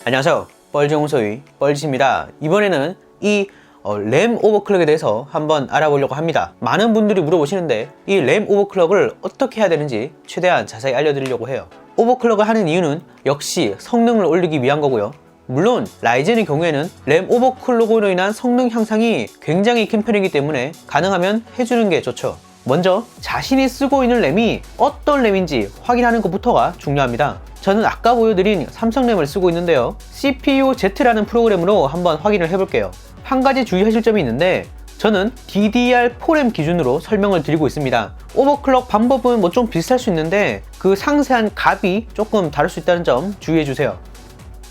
안녕하세요, 뻘정소의 뻘짓입니다. 이번에는 이 램 오버클럭에 대해서 한번 알아보려고 합니다. 많은 분들이 물어보시는데 이 램 오버클럭을 어떻게 해야 되는지 최대한 자세히 알려드리려고 해요. 오버클럭을 하는 이유는 역시 성능을 올리기 위한 거고요. 물론 라이젠의 경우에는 램 오버클럭으로 인한 성능 향상이 굉장히 큰 편이기 때문에 가능하면 해주는 게 좋죠. 먼저 자신이 쓰고 있는 램이 어떤 램인지 확인하는 것부터가 중요합니다. 저는 아까 보여드린 삼성 램을 쓰고 있는데요, CPU-Z라는 프로그램으로 한번 확인을 해볼게요. 한 가지 주의하실 점이 있는데 저는 DDR4램 기준으로 설명을 드리고 있습니다. 오버클럭 방법은 뭐 좀 비슷할 수 있는데 그 상세한 값이 조금 다를 수 있다는 점 주의해주세요.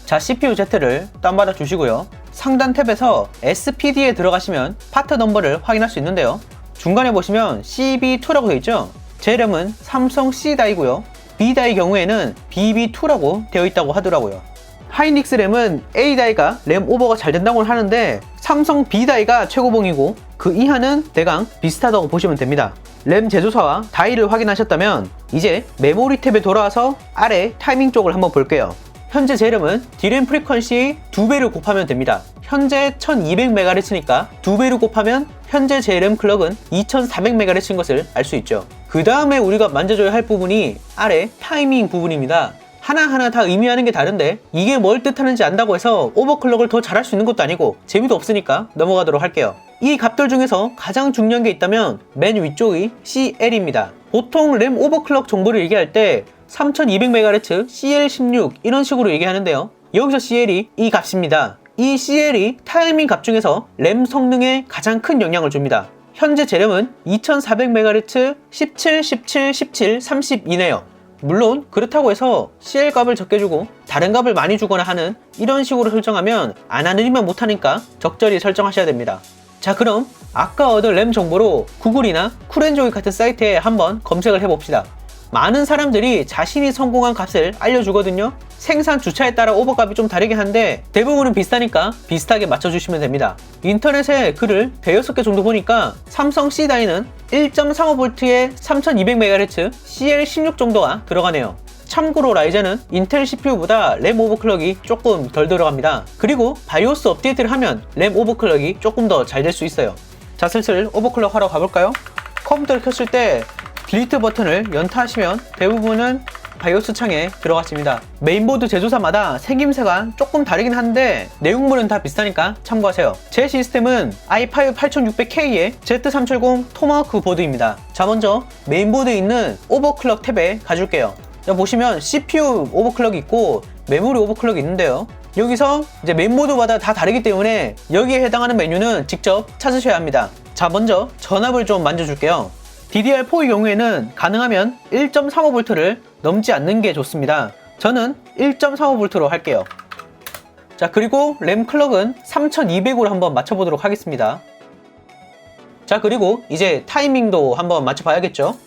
자, CPU-Z를 다운받아 주시고요, 상단 탭에서 SPD에 들어가시면 파트 넘버를 확인할 수 있는데요, 중간에 보시면 CB2라고 되어 있죠. 제 램은 삼성 C다이고요, B다이 경우에는 BB2라고 되어 있다고 하더라고요. 하이닉스 램은 A다이가 램 오버가 잘 된다고 하는데 삼성 B다이가 최고봉이고 그 이하는 대강 비슷하다고 보시면 됩니다. 램 제조사와 다이를 확인하셨다면 이제 메모리 탭에 돌아와서 아래 타이밍 쪽을 한번 볼게요. 현재 제 램은 D램 프리퀀시 2배를 곱하면 됩니다. 현재 1200MHz니까 2배를 곱하면 현재 제 램 클럭은 2400MHz인 것을 알 수 있죠. 그 다음에 우리가 만져줘야 할 부분이 아래 타이밍 부분입니다. 하나하나 다 의미하는 게 다른데 이게 뭘 뜻하는지 안다고 해서 오버클럭을 더 잘할 수 있는 것도 아니고 재미도 없으니까 넘어가도록 할게요. 이 값들 중에서 가장 중요한 게 있다면 맨 위쪽의 CL입니다. 보통 램 오버클럭 정보를 얘기할 때 3200MHz, CL16 이런 식으로 얘기하는데요, 여기서 CL이 이 값입니다. 이 CL이 타이밍 값 중에서 램 성능에 가장 큰 영향을 줍니다. 현재 제 램은 2400MHz 17, 17, 17, 32네요. 물론 그렇다고 해서 CL 값을 적게 주고 다른 값을 많이 주거나 하는 이런 식으로 설정하면 안 하느니만 못하니까 적절히 설정하셔야 됩니다. 자, 그럼 아까 얻은 램 정보로 구글이나 쿨앤조이 같은 사이트에 한번 검색을 해봅시다. 많은 사람들이 자신이 성공한 값을 알려주거든요. 생산 주차에 따라 오버값이 좀 다르긴 한데 대부분은 비슷하니까 비슷하게 맞춰주시면 됩니다. 인터넷에 글을 106개 정도 보니까 삼성 C다이는 1.35V에 3200MHz CL16 정도가 들어가네요. 참고로 라이젠은 인텔 CPU보다 램 오버클럭이 조금 덜 들어갑니다. 그리고 바이오스 업데이트를 하면 램 오버클럭이 조금 더 잘 될 수 있어요. 자, 슬슬 오버클럭 하러 가볼까요? 컴퓨터를 켰을 때 딜리트 버튼을 연타하시면 대부분은 바이오스 창에 들어갔습니다. 메인보드 제조사마다 생김새가 조금 다르긴 한데 내용물은 다 비슷하니까 참고하세요. 제 시스템은 i5 8600K의 Z370 토마호크 보드입니다. 자, 먼저 메인보드에 있는 오버클럭 탭에 가줄게요. 자, 보시면 CPU 오버클럭이 있고 메모리 오버클럭이 있는데요, 여기서 이제 메인보드마다 다 다르기 때문에 여기에 해당하는 메뉴는 직접 찾으셔야 합니다. 자, 먼저 전압을 좀 만져줄게요. DDR4의 경우에는 가능하면 1.35V를 넘지 않는 게 좋습니다. 저는 1.35V로 할게요. 자, 그리고 램 클럭은 3200으로 한번 맞춰보도록 하겠습니다. 자, 그리고 이제 타이밍도 한번 맞춰봐야겠죠.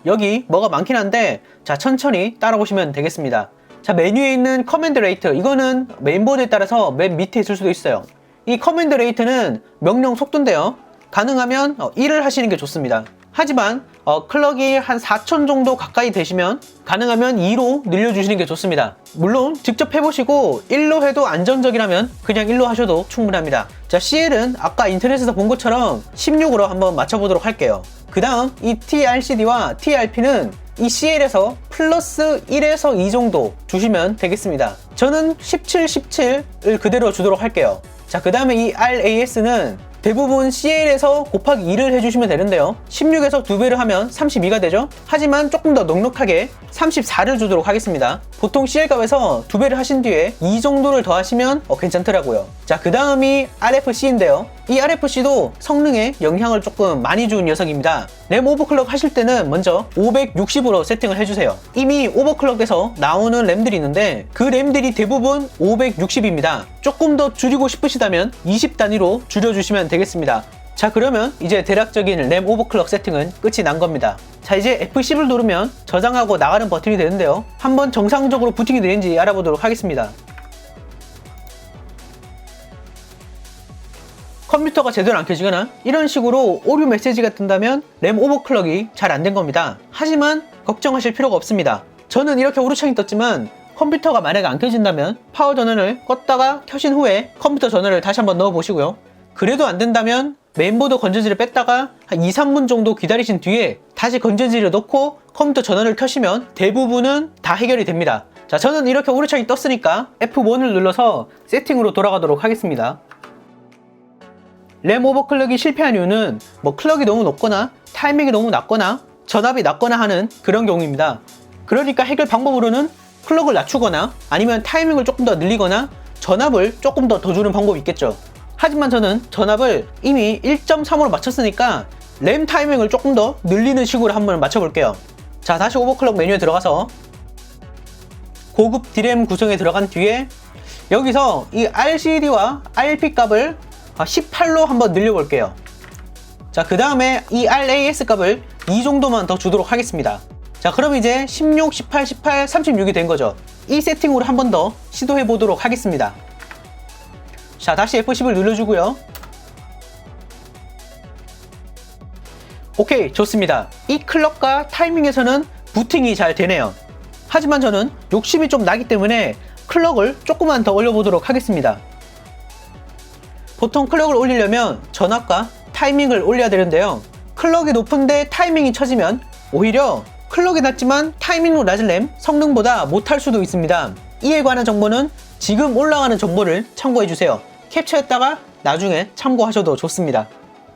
여기 뭐가 많긴 한데 자, 천천히 따라보시면 되겠습니다. 자, 메뉴에 있는 커맨드 레이트, 이거는 메인보드에 따라서 맨 밑에 있을 수도 있어요. 이 커맨드 레이트는 명령 속도인데요, 가능하면 1을 하시는 게 좋습니다. 하지만 클럭이 한 4000 정도 가까이 되시면 가능하면 2로 늘려주시는 게 좋습니다. 물론 직접 해보시고 1로 해도 안정적이라면 그냥 1로 하셔도 충분합니다. 자, CL은 아까 인터넷에서 본 것처럼 16으로 한번 맞춰보도록 할게요. 그 다음 이 TRCD와 TRP는 이 CL에서 플러스 1에서 2 정도 주시면 되겠습니다. 저는 17, 17을 그대로 주도록 할게요. 자, 그 다음에 이 RAS는 대부분 CL에서 곱하기 2를 해주시면 되는데요, 16에서 2배를 하면 32가 되죠. 하지만 조금 더 넉넉하게 34를 주도록 하겠습니다. 보통 CL 값에서 2배를 하신 뒤에 2 정도를 더하시면 괜찮더라고요. 자, 그 다음이 RFC인데요, 이 RFC도 성능에 영향을 조금 많이 준 녀석입니다. 램 오버클럭 하실 때는 먼저 560으로 세팅을 해주세요. 이미 오버클럭에서 나오는 램들이 있는데 그 램들이 대부분 560입니다. 조금 더 줄이고 싶으시다면 20 단위로 줄여주시면 되겠습니다. 자, 그러면 이제 대략적인 램 오버클럭 세팅은 끝이 난 겁니다. 자, 이제 F10을 누르면 저장하고 나가는 버튼이 되는데요, 한번 정상적으로 부팅이 되는지 알아보도록 하겠습니다. 컴퓨터가 제대로 안 켜지거나 이런 식으로 오류 메시지가 뜬다면 램 오버클럭이 잘 안 된 겁니다. 하지만 걱정하실 필요가 없습니다. 저는 이렇게 오류창이 떴지만 컴퓨터가 만약에 안 켜진다면 파워 전원을 껐다가 켜신 후에 컴퓨터 전원을 다시 한번 넣어 보시고요. 그래도 안 된다면 메인보드 건전지를 뺐다가 한 2-3분 정도 기다리신 뒤에 다시 건전지를 넣고 컴퓨터 전원을 켜시면 대부분은 다 해결이 됩니다. 자, 저는 이렇게 오류창이 떴으니까 F1을 눌러서 세팅으로 돌아가도록 하겠습니다. 램 오버클럭이 실패한 이유는 뭐 클럭이 너무 높거나 타이밍이 너무 낮거나 전압이 낮거나 하는 그런 경우입니다. 그러니까 해결 방법으로는 클럭을 낮추거나 아니면 타이밍을 조금 더 늘리거나 전압을 조금 더 주는 방법이 있겠죠. 하지만 저는 전압을 이미 1.3으로 맞췄으니까 램 타이밍을 조금 더 늘리는 식으로 한번 맞춰볼게요. 자, 다시 오버클럭 메뉴에 들어가서 고급 D램 구성에 들어간 뒤에 여기서 이 RCD와 RP 값을 18로 한번 늘려볼게요. 자, 그 다음에 이 RAS 값을 이 정도만 더 주도록 하겠습니다. 자, 그럼 이제 16, 18, 18, 36이 된 거죠. 이 세팅으로 한 번 더 시도해 보도록 하겠습니다. 자, 다시 F10을 눌러주고요. 오케이, 좋습니다. 이 클럭과 타이밍에서는 부팅이 잘 되네요. 하지만 저는 욕심이 좀 나기 때문에 클럭을 조금만 더 올려보도록 하겠습니다. 보통 클럭을 올리려면 전압과 타이밍을 올려야 되는데요. 클럭이 높은데 타이밍이 처지면 오히려 클럭이 낮지만 타이밍도 낮은 램 성능보다 못할 수도 있습니다. 이에 관한 정보는 지금 올라가는 정보를 참고해주세요. 캡처했다가 나중에 참고하셔도 좋습니다.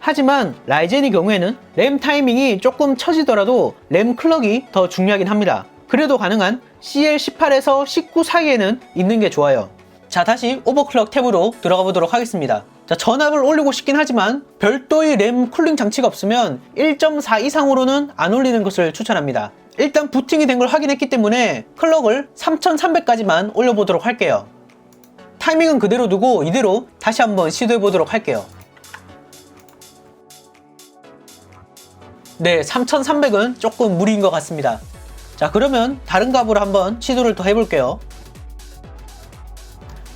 하지만 라이젠의 경우에는 램 타이밍이 조금 처지더라도 램 클럭이 더 중요하긴 합니다. 그래도 가능한 CL18에서 19 사이에는 있는 게 좋아요. 자, 다시 오버클럭 탭으로 들어가 보도록 하겠습니다. 자, 전압을 올리고 싶긴 하지만 별도의 램 쿨링 장치가 없으면 1.4 이상으로는 안 올리는 것을 추천합니다. 일단 부팅이 된 걸 확인했기 때문에 클럭을 3300까지만 올려보도록 할게요. 타이밍은 그대로 두고 이대로 다시 한번 시도해 보도록 할게요. 네, 3300은 조금 무리인 것 같습니다. 자, 그러면 다른 값으로 한번 시도를 더 해볼게요.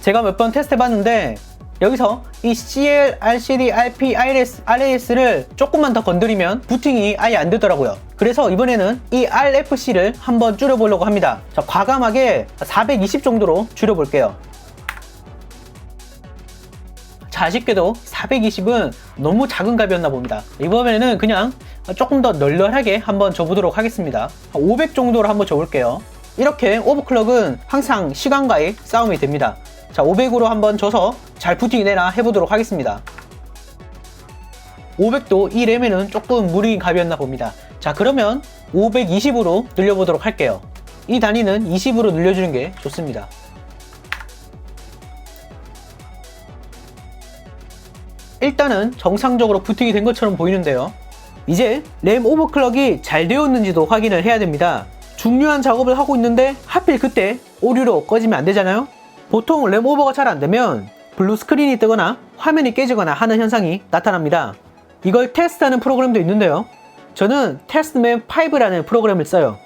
제가 몇 번 테스트 해봤는데 여기서 이 CL, RCD, RP, RAS를 조금만 더 건드리면 부팅이 아예 안 되더라고요. 그래서 이번에는 이 RFC를 한번 줄여보려고 합니다. 자, 과감하게 420 정도로 줄여볼게요. 자, 아쉽게도 420은 너무 작은 값이었나 봅니다. 이번에는 그냥 조금 더 널널하게 한번 줘보도록 하겠습니다. 500 정도로 한번 줘볼게요. 이렇게 오버클럭은 항상 시간과의 싸움이 됩니다. 자, 500으로 한번 줘서 잘 부팅이 되나 해보도록 하겠습니다. 500도 이 램에는 조금 무리인 값이었나 봅니다. 자, 그러면 520으로 늘려보도록 할게요. 이 단위는 20으로 늘려주는 게 좋습니다. 일단은 정상적으로 부팅이 된 것처럼 보이는데요. 이제 램 오버클럭이 잘 되었는지도 확인을 해야 됩니다. 중요한 작업을 하고 있는데 하필 그때 오류로 꺼지면 안 되잖아요. 보통 램 오버가 잘 안 되면 블루 스크린이 뜨거나 화면이 깨지거나 하는 현상이 나타납니다. 이걸 테스트하는 프로그램도 있는데요. 저는 테스트맵 5라는 프로그램을 써요.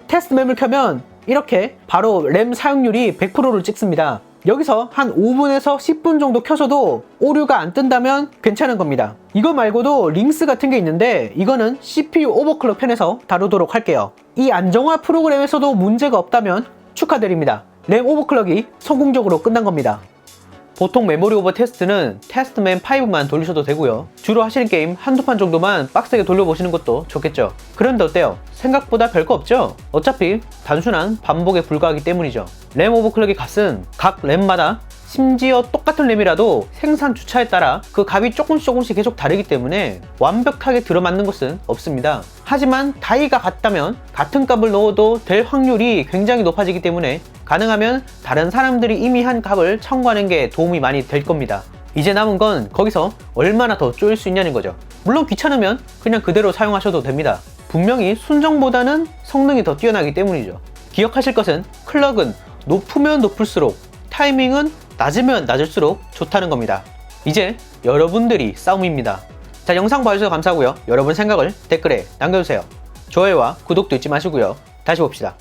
테스트맵을 켜면 이렇게 바로 램 사용률이 100%를 찍습니다. 여기서 한 5분에서 10분 정도 켜서도 오류가 안 뜬다면 괜찮은 겁니다. 이거 말고도 링스 같은 게 있는데 이거는 CPU 오버클럭 편에서 다루도록 할게요. 이 안정화 프로그램에서도 문제가 없다면 축하드립니다. 램 오버클럭이 성공적으로 끝난 겁니다. 보통 메모리 오버 테스트는 테스트맨 5만 돌리셔도 되고요. 주로 하시는 게임 한두 판 정도만 빡세게 돌려보시는 것도 좋겠죠. 그런데 어때요? 생각보다 별거 없죠? 어차피 단순한 반복에 불과하기 때문이죠. 램 오버클럭의 값은 각 램마다 심지어 똑같은 램이라도 생산 주차에 따라 그 값이 조금씩 계속 다르기 때문에 완벽하게 들어맞는 것은 없습니다. 하지만 다이가 같다면 같은 값을 넣어도 될 확률이 굉장히 높아지기 때문에 가능하면 다른 사람들이 이미 한 값을 참고하는 게 도움이 많이 될 겁니다. 이제 남은 건 거기서 얼마나 더 쪼일 수 있냐는 거죠. 물론 귀찮으면 그냥 그대로 사용하셔도 됩니다. 분명히 순정보다는 성능이 더 뛰어나기 때문이죠. 기억하실 것은 클럭은 높으면 높을수록 타이밍은 낮으면 낮을수록 좋다는 겁니다. 이제 여러분들이 싸움입니다. 자, 영상 봐주셔서 감사하고요. 여러분 생각을 댓글에 남겨주세요. 좋아요와 구독도 잊지 마시고요. 다시 봅시다.